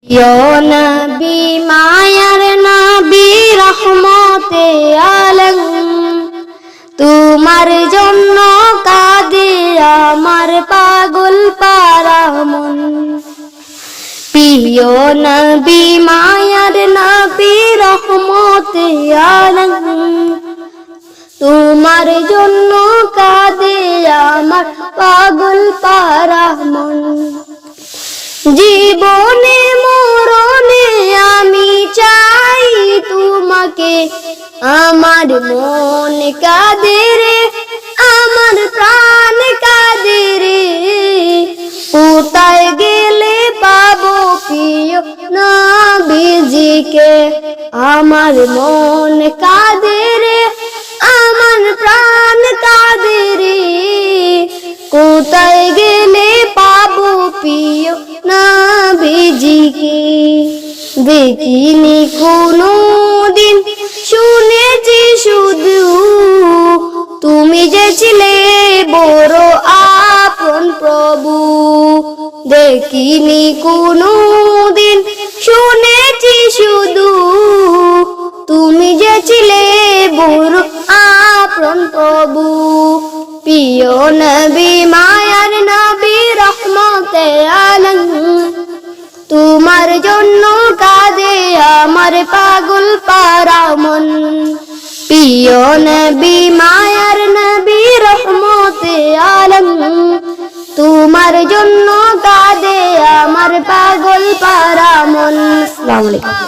ইয়া নবী মায়ার নবী রহমতে আলম, তোমার জন্য কাঁদে আমার পাগল পারা মন। প্রিয় নবী মায়ার নবী রহমতে আলম, তোমার জন্য কাঁদে আমার পাগল পারা মন। জীবনে মরণে আমি চাই তোমাকে, আমার মন কাঁদে রে, আমার প্রাণ কাঁদে রে। কোথায় গেলে পাবো প্রিয় নবীজিকে, আমার মন কাঁদে রে, আমার প্রাণ কাঁদে রে। কোথায় গেলে পাবো প্রিয় নবীজিকে। দেখিনি কোনো দিন, শুনেছি শুধু তুমি যে ছিলে বড় আপন প্রভু। দেখিনি কোনো দিন, শুনেছি শুধু তুমি যে ছিলে বড় আপন প্রভু। প্রিয় নবী মায়ার নবী রহমতে আলম, তোমার জন্য কাঁদে আমার পাগল পারা মন। প্রিয় নবী মায়ার নবী রহমতে আলম, তোমার জন্য কাঁদে আমার পাগল পারা মন। আসসালামু আলাইকুম।